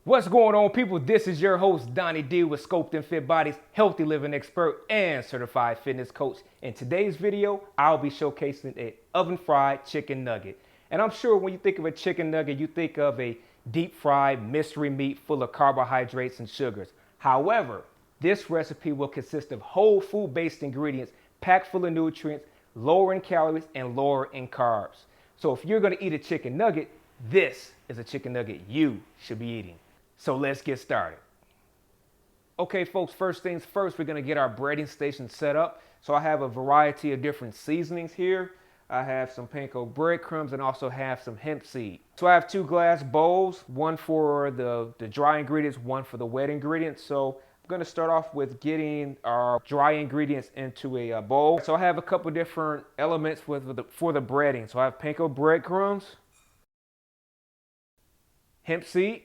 What's going on, people? This is your host, Donnie D with Sculpting Fit Bodies, healthy living expert and certified fitness coach. In today's video, I'll be showcasing an oven-fried chicken nugget. And I'm sure when you think of a chicken nugget, you think of a deep-fried mystery meat full of carbohydrates and sugars. However, this recipe will consist of whole food-based ingredients packed full of nutrients, lower in calories and lower in carbs. So if you're going to eat a chicken nugget, this is a chicken nugget you should be eating. So let's get started. Okay, folks, first things first, we're going to get our breading station set up. So I have a variety of different seasonings here. I have some Panko breadcrumbs and also have some hemp seed. So I have 2 glass bowls, one for the dry ingredients, one for the wet ingredients. So I'm going to start off with getting our dry ingredients into a bowl. So I have a couple different elements for the breading. So I have Panko breadcrumbs, hemp seed,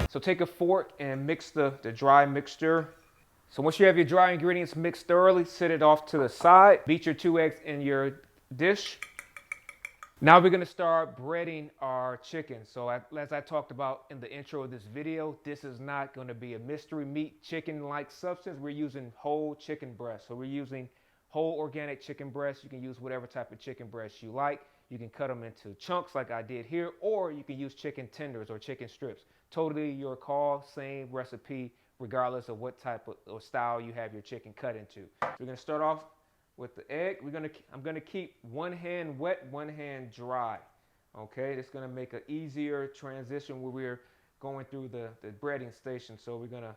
so take a fork and mix the dry mixture. So once you have your dry ingredients mixed thoroughly, set it off to the side. Beat your 2 eggs in your dish. Now we're gonna start breading our chicken. So as I talked about in the intro of this video, this is not gonna be a mystery meat chicken-like substance. We're using whole chicken breast. So we're using whole organic chicken breast. You can use whatever type of chicken breast you like. You can cut them into chunks like I did here, or you can use chicken tenders or chicken strips. Totally your call, same recipe, regardless of what type of or style you have your chicken cut into. So we're gonna start off with the egg. I'm gonna keep one hand wet, one hand dry. Okay, it's gonna make an easier transition when we're going through the breading station. So we're gonna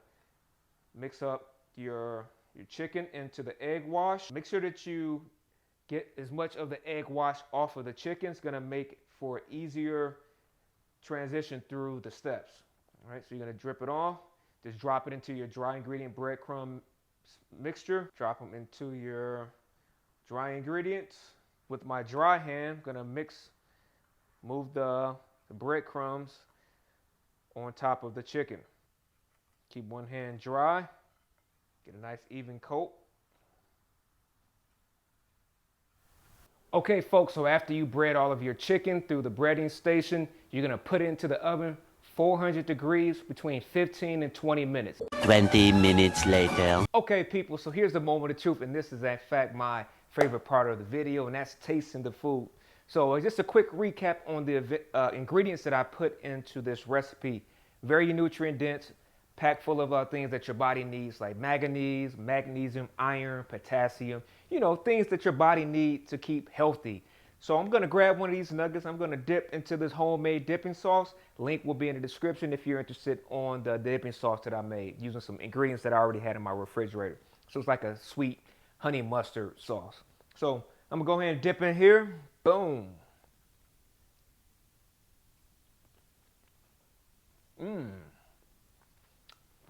mix up your chicken into the egg wash. Make sure that you get as much of the egg wash off of the chicken. It's gonna make for easier transition through the steps. All right, so you're gonna drip it off. Just drop it into your dry ingredient breadcrumb mixture. Drop them into your dry ingredients. With my dry hand, I'm gonna move the breadcrumbs on top of the chicken. Keep one hand dry. Get a nice even coat. Okay, folks, so after you bread all of your chicken through the breading station, you're gonna put it into the oven, 400 degrees, between 15 and 20 minutes. 20 minutes later. Okay, people, so here's the moment of truth, and this is in fact my favorite part of the video, and that's tasting the food. So just a quick recap on the ingredients that I put into this recipe. Very nutrient dense, packed full of things that your body needs, like manganese, magnesium, iron, potassium, you know, things that your body needs to keep healthy. So I'm gonna grab one of these nuggets. I'm gonna dip into this homemade dipping sauce. Link will be in the description if you're interested on the dipping sauce that I made using some ingredients that I already had in my refrigerator. So it's like a sweet honey mustard sauce. So I'm gonna go ahead and dip in here. Boom.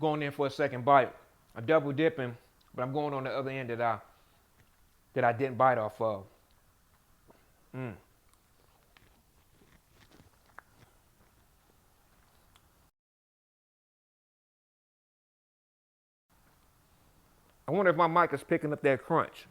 Going in for a second bite. I'm double dipping, but I'm going on the other end that I didn't bite off of. I wonder if my mic is picking up that crunch.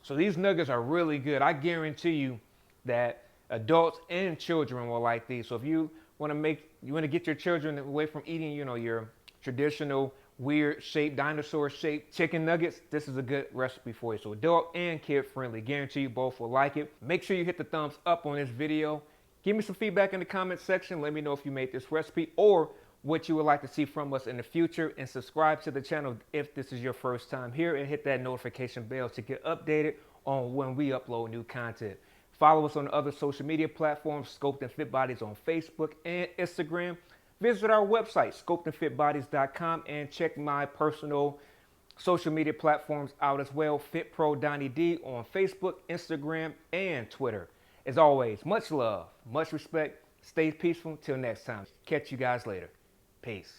So these nuggets are really good. I guarantee you that adults and children will like these. So if you want to get your children away from eating, you know, your traditional weird shaped, dinosaur shaped chicken nuggets, this is a good recipe for you. So adult and kid friendly. Guarantee you both will like it. Make sure you hit the thumbs up on this video. Give me some feedback in the comment section. Let me know if you made this recipe or what you would like to see from us in the future, and subscribe to the channel if this is your first time here, and hit that notification bell to get updated on when we upload new content. Follow us on other social media platforms, Sculpting Fit Bodies on Facebook and Instagram. Visit our website, sculptingfitbodies.com, and check my personal social media platforms out as well, FitPro Donnie D on Facebook, Instagram, and Twitter. As always, much love, much respect. Stay peaceful. Till next time. Catch you guys later. Peace.